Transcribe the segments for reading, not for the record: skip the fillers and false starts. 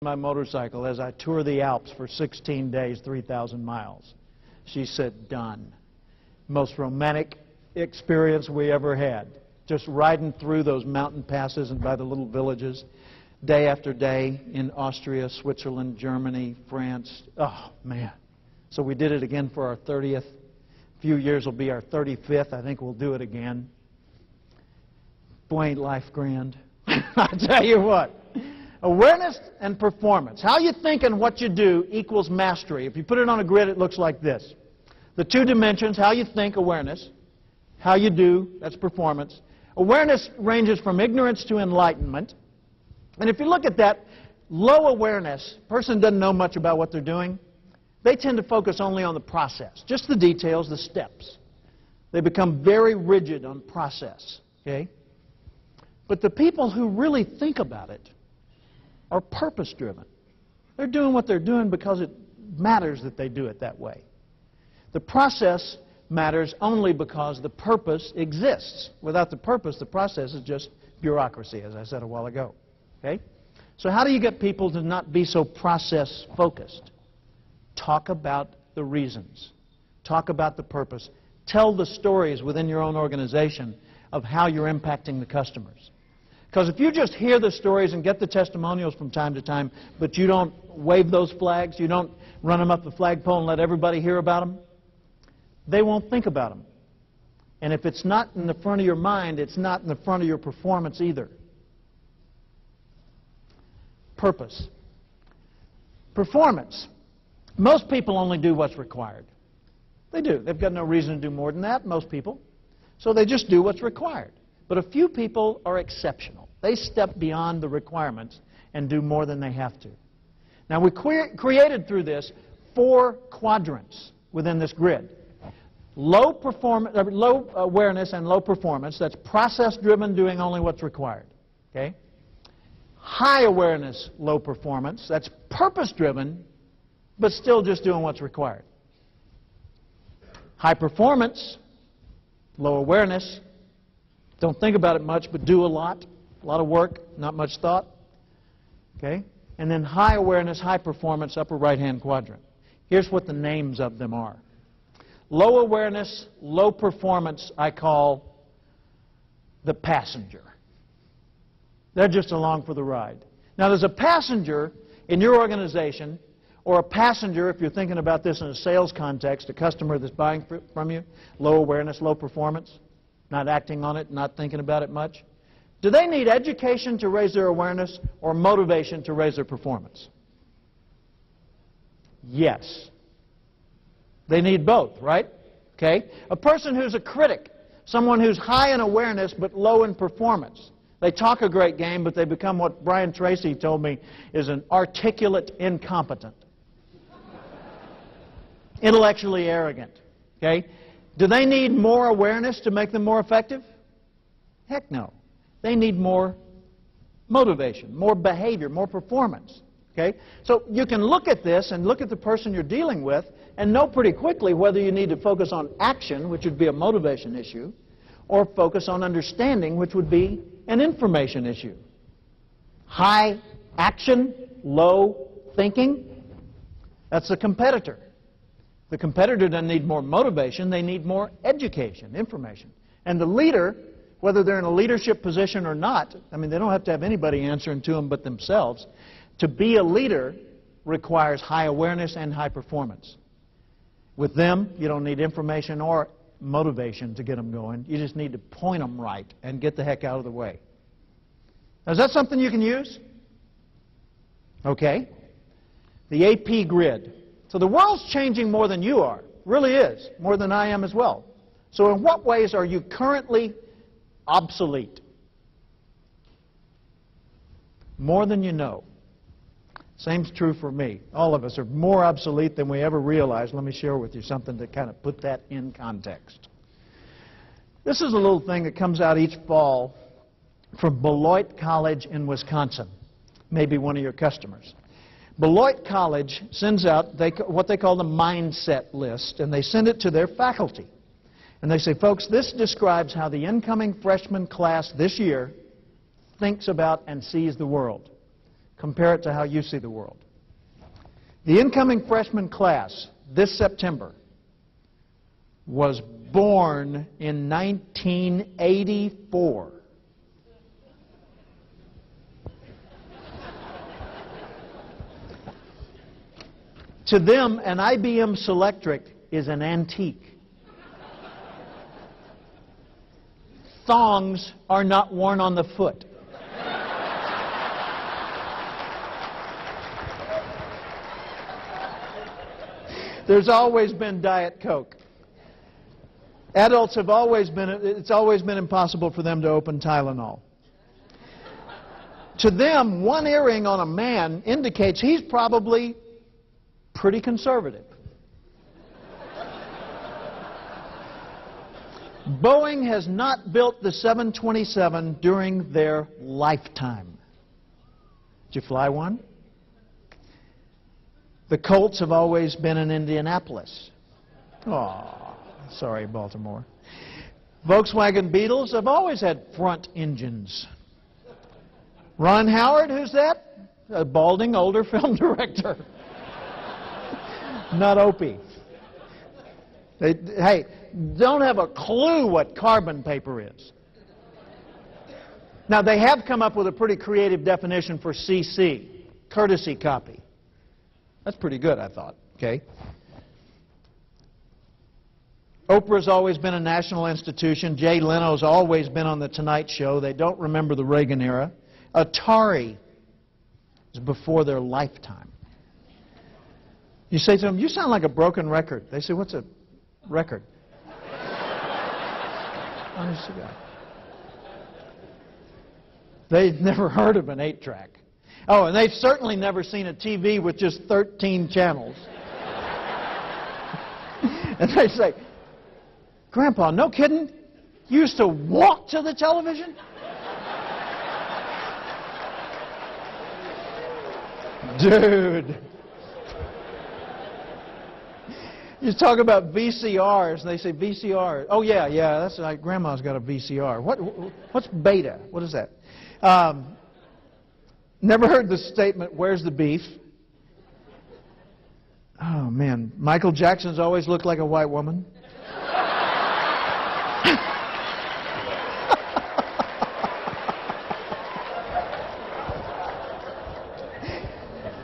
my motorcycle as I tour the Alps for 16 days, 3,000 miles. She said, done. Most romantic experience we ever had. Just riding through those mountain passes and by the little villages, day after day in Austria, Switzerland, Germany, France. Oh, man. So we did it again for our 30th. A few years will be our 35th. I think we'll do it again. Boy, ain't life grand. I'll tell you what. Awareness and performance. How you think and what you do equals mastery. If you put it on a grid, it looks like this. The two dimensions, how you think, awareness. How you do, that's performance. Awareness ranges from ignorance to enlightenment. And if you look at that, low awareness, person doesn't know much about what they're doing. They tend to focus only on the process, just the details, the steps. They become very rigid on process, okay? But the people who really think about it are purpose-driven. They're doing what they're doing because it matters that they do it that way. The process matters only because the purpose exists. Without the purpose, the process is just bureaucracy, as I said a while ago. Okay? So how do you get people to not be so process-focused? Talk about the reasons. Talk about the purpose. Tell the stories within your own organization of how you're impacting the customers. Because if you just hear the stories and get the testimonials from time to time, but you don't wave those flags, you don't run them up the flagpole and let everybody hear about them, they won't think about them. And if it's not in the front of your mind, it's not in the front of your performance either. Purpose. Performance. Most people only do what's required. They do. They've got no reason to do more than that, most people. So they just do what's required. But a few people are exceptional. They step beyond the requirements and do more than they have to. Now, we created through this 4 quadrants within this grid. Low awareness and low performance, that's process-driven, doing only what's required. Okay? High awareness, low performance, that's purpose-driven, but still just doing what's required. High performance, low awareness, don't think about it much, but do a lot of work, not much thought. Okay? And then high awareness, high performance, upper right-hand quadrant. Here's what the names of them are. Low awareness, low performance, I call the passenger. They're just along for the ride. Now, there's a passenger in your organization, or a passenger, if you're thinking about this in a sales context, a customer that's buying from you, low awareness, low performance, not acting on it, not thinking about it much. Do they need education to raise their awareness or motivation to raise their performance? Yes. They need both, right? Okay? A person who's a critic, someone who's high in awareness but low in performance. They talk a great game, but they become what Brian Tracy told me is an articulate incompetent. Intellectually arrogant. Okay? Do they need more awareness to make them more effective? Heck no. They need more motivation, more behavior, more performance. Okay? So you can look at this and look at the person you're dealing with and know pretty quickly whether you need to focus on action, which would be a motivation issue, or focus on understanding, which would be an information issue. High action, low thinking, that's the competitor. The competitor doesn't need more motivation, they need more education, information. And the leader, whether they're in a leadership position or not, I mean, they don't have to have anybody answering to them but themselves. To be a leader requires high awareness and high performance. With them, you don't need information or motivation to get them going. You just need to point them right and get the heck out of the way. Now, is that something you can use? Okay. The AP grid. So the world's changing more than you are. Really is. More than I am as well. So in what ways are you currently obsolete? More than you know. Same's true for me. All of us are more obsolete than we ever realized. Let me share with you something to kind of put that in context. This is a little thing that comes out each fall from Beloit College in Wisconsin. Maybe one of your customers. Beloit College sends out what they call the mindset list, and they send it to their faculty. And they say, folks, this describes how the incoming freshman class this year thinks about and sees the world. compare it to how you see the world. The incoming freshman class this September was born in 1984. To them, an IBM Selectric is an antique. Thongs are not worn on the foot. There's always been Diet Coke. Adults have always been, it's always been impossible for them to open Tylenol. To them, one earring on a man indicates he's probably pretty conservative. Boeing has not built the 727 during their lifetime. Did you fly one? The Colts have always been in Indianapolis. Oh, sorry, Baltimore. Volkswagen Beetles have always had front engines. Ron Howard, who's that? A balding older film director. Not Opie. Hey, don't have a clue what carbon paper is. Now, they have come up with a pretty creative definition for CC, courtesy copy. That's pretty good, I thought. Okay. Oprah's always been a national institution. Jay Leno's always been on The Tonight Show. They don't remember the Reagan era. Atari is before their lifetime. You say to them, you sound like a broken record. They say, what's a record? Honest to God. They've never heard of an 8-track. Oh, and they've certainly never seen a TV with just 13 channels. And they say, Grandpa, no kidding? You used to walk to the television? Dude. You talk about VCRs, and they say VCR. Oh, yeah, that's like Grandma's got a VCR. What's beta? What is that? Never heard the statement, where's the beef? Oh, man. Michael Jackson's always looked like a white woman.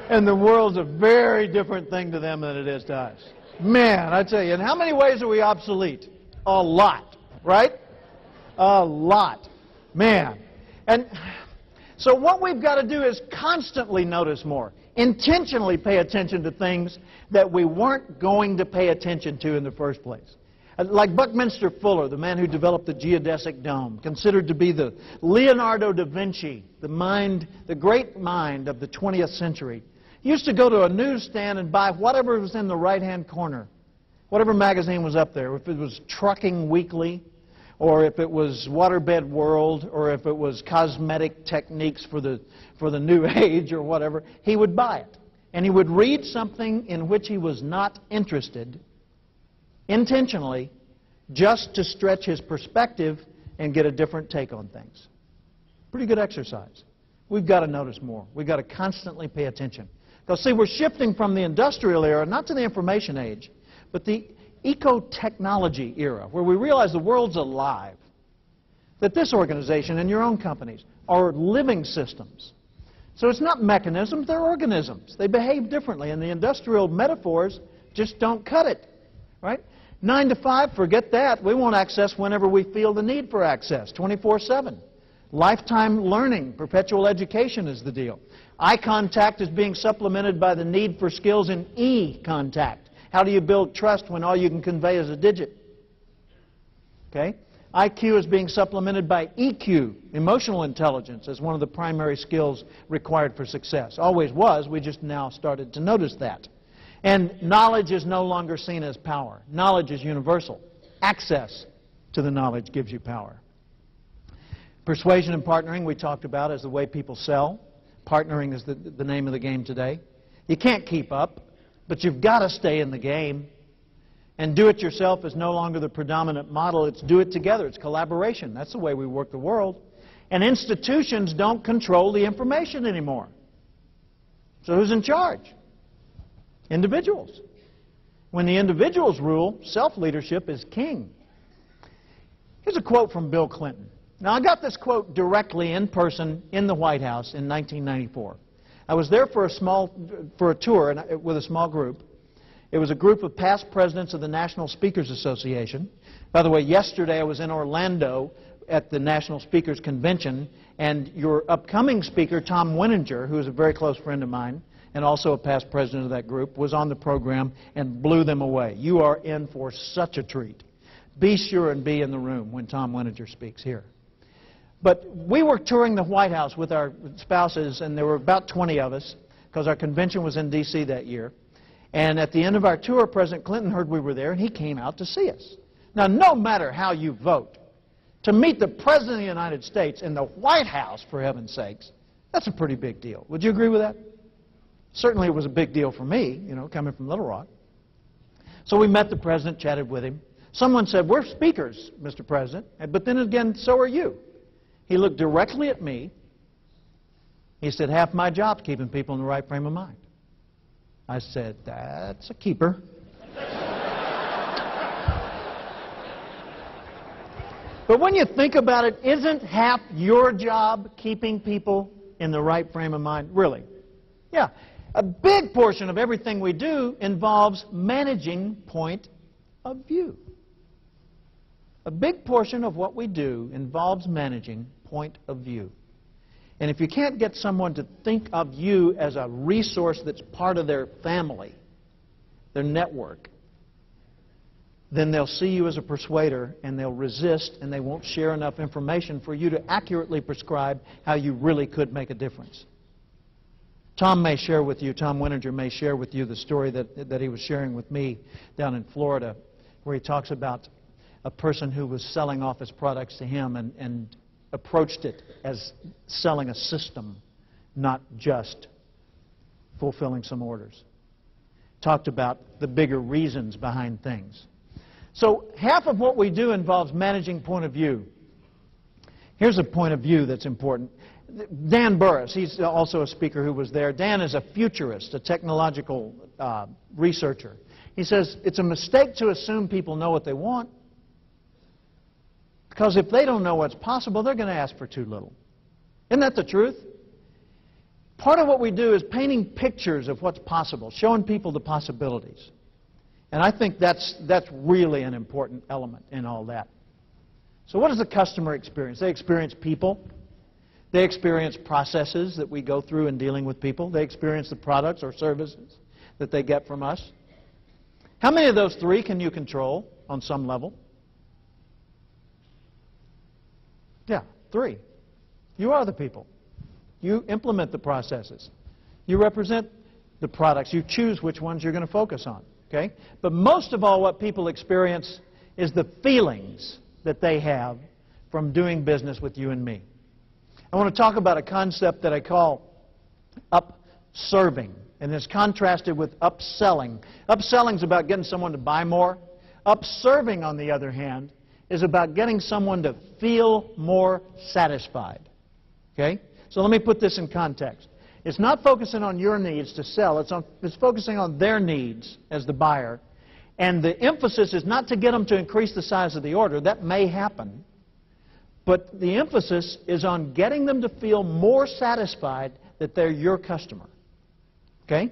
And the world's a very different thing to them than it is to us. Man, I tell you, in how many ways are we obsolete? A lot, right? A lot. Man. And so what we've got to do is constantly notice more. Intentionally pay attention to things that we weren't going to pay attention to in the first place. Like Buckminster Fuller, the man who developed the geodesic dome, considered to be the Leonardo da Vinci, the great mind of the 20th century. He used to go to a newsstand and buy whatever was in the right-hand corner, whatever magazine was up there, if it was Trucking Weekly, or if it was Waterbed World, or if it was Cosmetic Techniques for the New Age, or whatever, he would buy it. And he would read something in which he was not interested, intentionally, just to stretch his perspective and get a different take on things. Pretty good exercise. We've got to notice more. We've got to constantly pay attention. Because, see, we're shifting from the industrial era, not to the information age, but the eco-technology era, where we realize the world's alive. That this organization and your own companies are living systems. So it's not mechanisms, they're organisms. They behave differently, and the industrial metaphors just don't cut it. Right? 9 to 5, forget that. We want access whenever we feel the need for access, 24/7. Lifetime learning, perpetual education is the deal. Eye contact is being supplemented by the need for skills in e-contact. How do you build trust when all you can convey is a digit? Okay? IQ is being supplemented by EQ, emotional intelligence, as one of the primary skills required for success. Always was, we just now started to notice that. And knowledge is no longer seen as power. Knowledge is universal. Access to the knowledge gives you power. Persuasion and partnering we talked about as the way people sell. Partnering is the name of the game today. You can't keep up, but you've got to stay in the game. And do-it-yourself is no longer the predominant model. It's do it together. It's collaboration. That's the way we work the world. And institutions don't control the information anymore. So who's in charge? Individuals. When the individuals rule, self-leadership is king. Here's a quote from Bill Clinton. Now, I got this quote directly in person in the White House in 1994. I was there for a tour with a small group. It was a group of past presidents of the National Speakers Association. By the way, yesterday I was in Orlando at the National Speakers Convention, and your upcoming speaker, Tom Winninger, who is a very close friend of mine and also a past president of that group, was on the program and blew them away. You are in for such a treat. Be sure and be in the room when Tom Winninger speaks here. But we were touring the White House with our spouses, and there were about 20 of us, because our convention was in D.C. that year. And at the end of our tour, President Clinton heard we were there, and he came out to see us. Now, no matter how you vote, to meet the President of the United States in the White House, for heaven's sakes, that's a pretty big deal. Would you agree with that? Certainly it was a big deal for me, you know, coming from Little Rock. So we met the President, chatted with him. Someone said, "We're speakers, Mr. President," but then again, so are you. He looked directly at me. He said, "Half my job's keeping people in the right frame of mind." I said, "That's a keeper." But when you think about it, isn't half your job keeping people in the right frame of mind? Really? Yeah. A big portion of everything we do involves managing point of view. A big portion of what we do involves managing point of view. And if you can't get someone to think of you as a resource that's part of their family, their network, then they'll see you as a persuader, and they'll resist, and they won't share enough information for you to accurately prescribe how you really could make a difference. Tom Winninger may share with you the story that he was sharing with me down in Florida, where he talks about a person who was selling office products to him and approached it as selling a system, not just fulfilling some orders. Talked about the bigger reasons behind things. So half of what we do involves managing point of view. Here's a point of view that's important. Dan Burris, he's also a speaker who was there. Dan is a futurist, a technological researcher. He says it's a mistake to assume people know what they want, because if they don't know what's possible, they're going to ask for too little. Isn't that the truth? Part of what we do is painting pictures of what's possible, showing people the possibilities. And I think that's really an important element in all that. So what does the customer experience? They experience people. They experience processes that we go through in dealing with people. They experience the products or services that they get from us. How many of those three can you control on some level? Yeah, three. You are the people. You implement the processes. You represent the products. You choose which ones you're going to focus on. Okay? But most of all, what people experience is the feelings that they have from doing business with you and me. I want to talk about a concept that I call upserving, and it's contrasted with upselling. Upselling is about getting someone to buy more. Upserving, on the other hand, is about getting someone to feel more satisfied. Okay? So let me put this in context. It's not focusing on your needs to sell. It's focusing on their needs as the buyer. And the emphasis is not to get them to increase the size of the order. That may happen. But the emphasis is on getting them to feel more satisfied that they're your customer. Okay?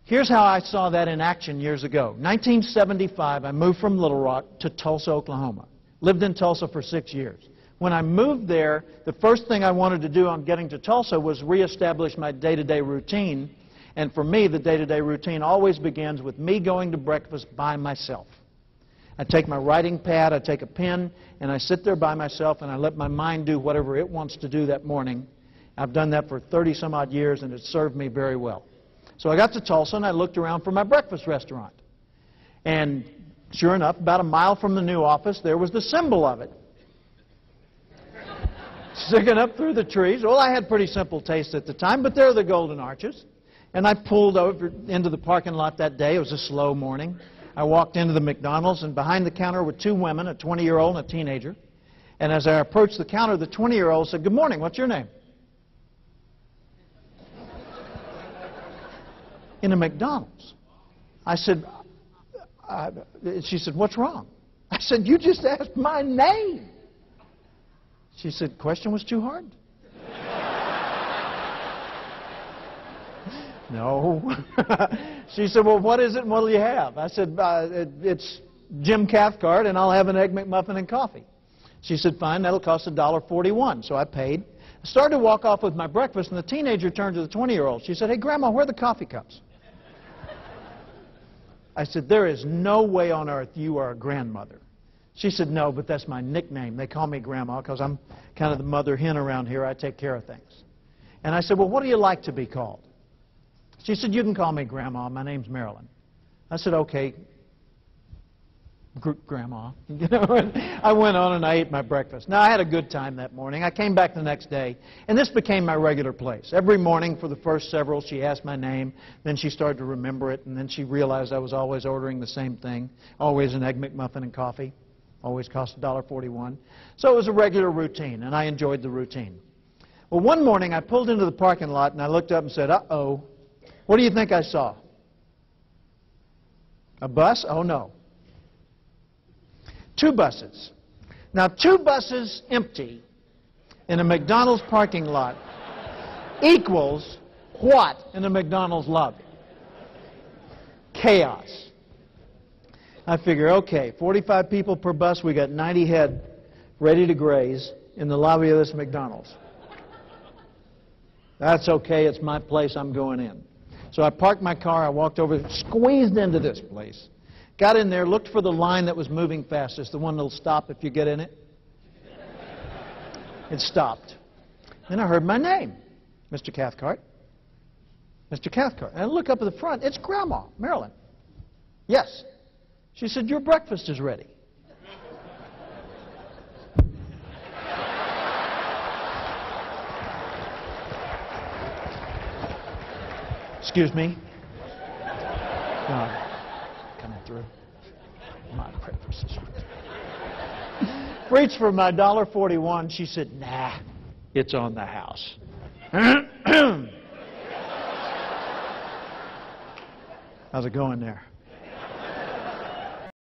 Here's how I saw that in action years ago. 1975, I moved from Little Rock to Tulsa, Oklahoma. Lived in Tulsa for 6 years. When I moved there, the first thing I wanted to do on getting to Tulsa was reestablish my day-to-day routine. And for me, the day-to-day routine always begins with me going to breakfast by myself. I take my writing pad, I take a pen, and I sit there by myself, and I let my mind do whatever it wants to do that morning. I've done that for 30-some-odd years, and it's served me very well. So I got to Tulsa, and I looked around for my breakfast restaurant. And sure enough, about a mile from the new office, there was the symbol of it, sticking up through the trees. Well, I had pretty simple taste at the time, but there are the Golden Arches. And I pulled over into the parking lot that day. It was a slow morning. I walked into the McDonald's, and behind the counter were two women, a 20-year-old and a teenager. And as I approached the counter, the 20-year-old said, "Good morning, what's your name?" in a McDonald's. I said, she said, what's wrong? I said, you just asked my name. She said, question was too hard? No. She said, well, what is it and what will you have? I said, it's Jim Cathcart, and I'll have an Egg McMuffin and coffee. She said, fine, that'll cost $1.41. So I paid. I started to walk off with my breakfast, and the teenager turned to the 20-year-old. She said, hey, Grandma, where are the coffee cups? I said, there is no way on earth you are a grandmother. She said, no, but that's my nickname. They call me Grandma because I'm kind of the mother hen around here. I take care of things. And I said, well, what do you like to be called? She said, you can call me Grandma. My name's Marilyn. I said, okay, Grandma. You know, I went on and I ate my breakfast. Now, I had a good time that morning. I came back the next day, and this became my regular place. Every morning for the first several, she asked my name. Then she started to remember it, and then she realized I was always ordering the same thing, always an Egg McMuffin and coffee. Always cost $1.41. So it was a regular routine, and I enjoyed the routine. Well, one morning, I pulled into the parking lot, and I looked up and said, uh-oh. What do you think I saw? A bus? Oh, no. 2 buses. Now, 2 buses empty in a McDonald's parking lot equals what in a McDonald's lobby? Chaos. I figure, okay, 45 people per bus, we got 90 head ready to graze in the lobby of this McDonald's. That's okay, it's my place, I'm going in. So I parked my car, I walked over, squeezed into this place. Got in there, looked for the line that was moving fastest, the one that'll stop if you get in it. It stopped. Then I heard my name, Mr. Cathcart. Mr. Cathcart. And I look up at the front, it's Grandma, Marilyn. Yes. She said, your breakfast is ready. Excuse me. Coming through. My breakfast is ready. Reached for my $1.41. She said, nah, it's on the house. How's it going there?